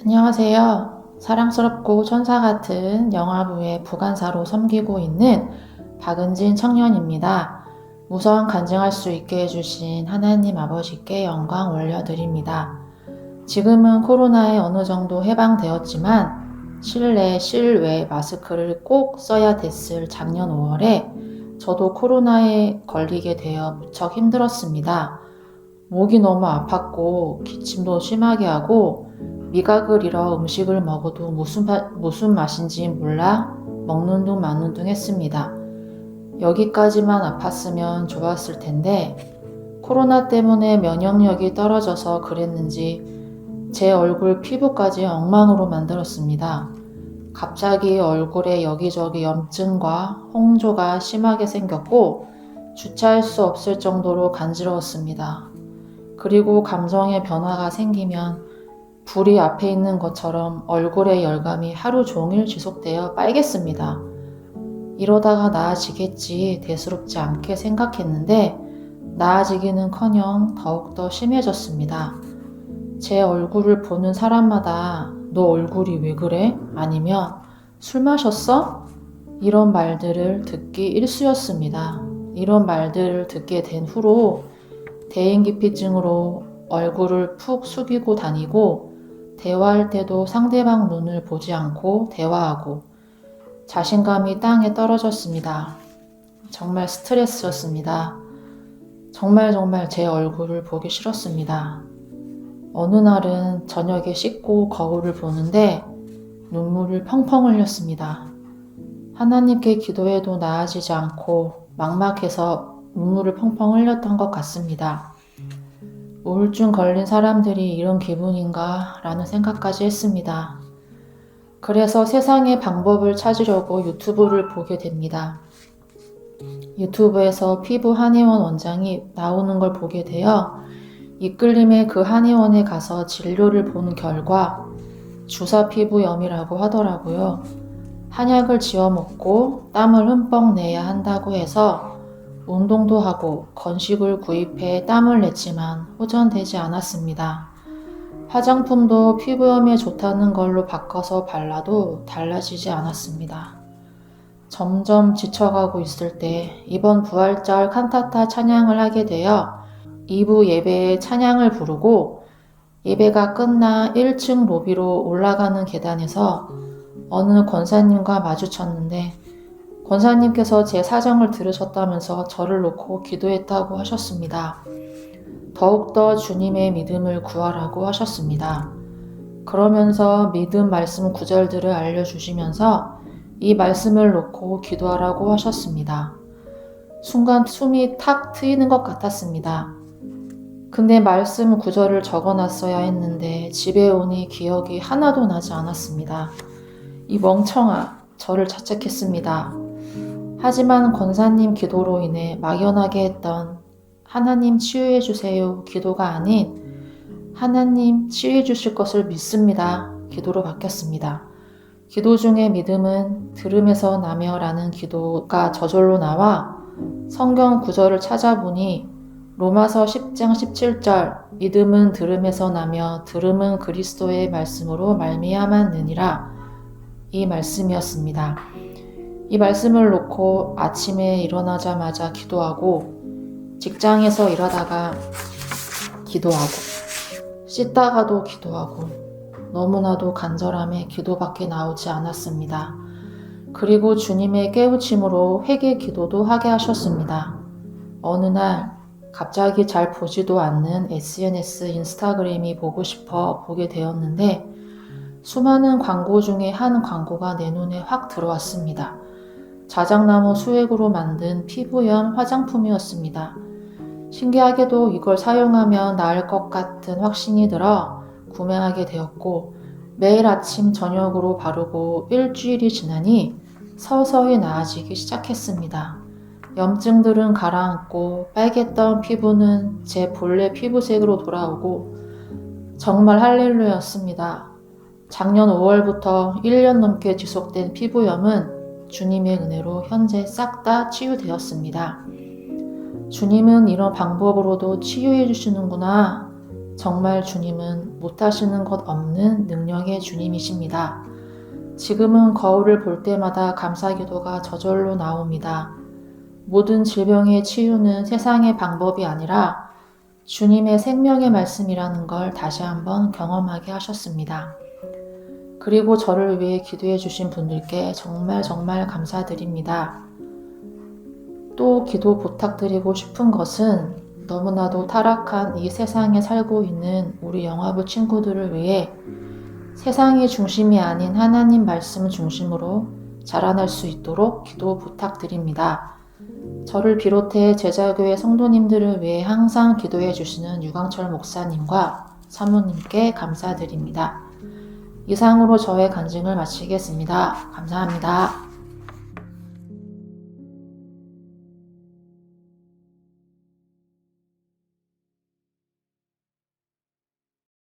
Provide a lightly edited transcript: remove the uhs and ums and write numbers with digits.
안녕하세요. 사랑스럽고 천사 같은 영화부의 부간사로 섬기고 있는 박은진 청년입니다. 우선 간증할 수 있게 해주신 하나님 아버지께 영광 올려드립니다. 지금은 코로나에 어느 정도 해방되었지만 실내, 실외 마스크를 꼭 써야 됐을 작년 5월에 저도 코로나에 걸리게 되어 무척 힘들었습니다. 목이 너무 아팠고 기침도 심하게 하고 미각을 잃어 음식을 먹어도 무슨 맛인지 몰라 먹는 둥 마는 둥 했습니다. 여기까지만 아팠으면 좋았을 텐데 코로나 때문에 면역력이 떨어져서 그랬는지 제 얼굴 피부까지 엉망으로 만들었습니다. 갑자기 얼굴에 여기저기 염증과 홍조가 심하게 생겼고 주체할 수 없을 정도로 간지러웠습니다. 그리고 감정의 변화가 생기면 불이 앞에 있는 것처럼 얼굴의 열감이 하루 종일 지속되어 빨갰습니다. 이러다가 나아지겠지 대수롭지 않게 생각했는데 나아지기는커녕 더욱더 심해졌습니다. 제 얼굴을 보는 사람마다 너 얼굴이 왜 그래? 아니면 술 마셨어? 이런 말들을 듣기 일쑤였습니다. 이런 말들을 듣게 된 후로 대인기피증으로 얼굴을 푹 숙이고 다니고 대화할 때도 상대방 눈을 보지 않고 대화하고 자신감이 땅에 떨어졌습니다. 정말 스트레스였습니다. 정말 제 얼굴을 보기 싫었습니다. 어느 날은 저녁에 씻고 거울을 보는데 눈물을 펑펑 흘렸습니다. 하나님께 기도해도 나아지지 않고 막막해서 눈물을 펑펑 흘렸던 것 같습니다. 우울증 걸린 사람들이 이런 기분인가 라는 생각까지 했습니다. 그래서 세상의 방법을 찾으려고 유튜브를 보게 됩니다. 유튜브에서 피부 한의원 원장이 나오는 걸 보게 되어 이끌림에 그 한의원에 가서 진료를 보는 결과 주사 피부염이라고 하더라고요. 한약을 지어 먹고 땀을 흠뻑 내야 한다고 해서 운동도 하고 건식을 구입해 땀을 냈지만 호전되지 않았습니다. 화장품도 피부염에 좋다는 걸로 바꿔서 발라도 달라지지 않았습니다. 점점 지쳐가고 있을 때 이번 부활절 칸타타 찬양을 하게 되어 2부 예배에 찬양을 부르고 예배가 끝나 1층 로비로 올라가는 계단에서 어느 권사님과 마주쳤는데 권사님께서 제 사정을 들으셨다면서 저를 놓고 기도했다고 하셨습니다. 더욱더 주님의 믿음을 구하라고 하셨습니다. 그러면서 믿음 말씀 구절들을 알려주시면서 이 말씀을 놓고 기도하라고 하셨습니다. 순간 숨이 탁 트이는 것 같았습니다. 근데 말씀 구절을 적어놨어야 했는데 집에 오니 기억이 하나도 나지 않았습니다. 이 멍청아, 저를 자책했습니다. 하지만 권사님 기도로 인해 막연하게 했던 하나님 치유해 주세요 기도가 아닌 하나님 치유해 주실 것을 믿습니다 기도로 바뀌었습니다. 기도 중에 믿음은 들음에서 나며 라는 기도가 저절로 나와 성경 구절을 찾아보니 로마서 10장 17절 믿음은 들음에서 나며 들음은 그리스도의 말씀으로 말미암았느니라 이 말씀이었습니다. 이 말씀을 놓고 아침에 일어나자마자 기도하고 직장에서 일하다가 기도하고 씻다가도 기도하고 너무나도 간절함에 기도밖에 나오지 않았습니다. 그리고 주님의 깨우침으로 회개 기도도 하게 하셨습니다. 어느 날 갑자기 잘 보지도 않는 SNS 인스타그램이 보고 싶어 보게 되었는데 수많은 광고 중에 한 광고가 내 눈에 확 들어왔습니다. 자작나무 수액으로 만든 피부염 화장품이었습니다. 신기하게도 이걸 사용하면 나을 것 같은 확신이 들어 구매하게 되었고 매일 아침 저녁으로 바르고 일주일이 지나니 서서히 나아지기 시작했습니다. 염증들은 가라앉고 빨갰던 피부는 제 본래 피부색으로 돌아오고 정말 할렐루야였습니다. 작년 5월부터 1년 넘게 지속된 피부염은 주님의 은혜로 현재 싹 다 치유되었습니다. 주님은 이런 방법으로도 치유해 주시는구나. 정말 주님은 못하시는 것 없는 능력의 주님이십니다. 지금은 거울을 볼 때마다 감사기도가 저절로 나옵니다. 모든 질병의 치유는 세상의 방법이 아니라 주님의 생명의 말씀이라는 걸 다시 한번 경험하게 하셨습니다. 그리고 저를 위해 기도해 주신 분들께 정말 감사드립니다. 또 기도 부탁드리고 싶은 것은 너무나도 타락한 이 세상에 살고 있는 우리 영화부 친구들을 위해 세상의 중심이 아닌 하나님 말씀 중심으로 자라날 수 있도록 기도 부탁드립니다. 저를 비롯해 제자교회 성도님들을 위해 항상 기도해 주시는 유광철 목사님과 사모님께 감사드립니다. 이상으로 저의 간증을 마치겠습니다. 감사합니다.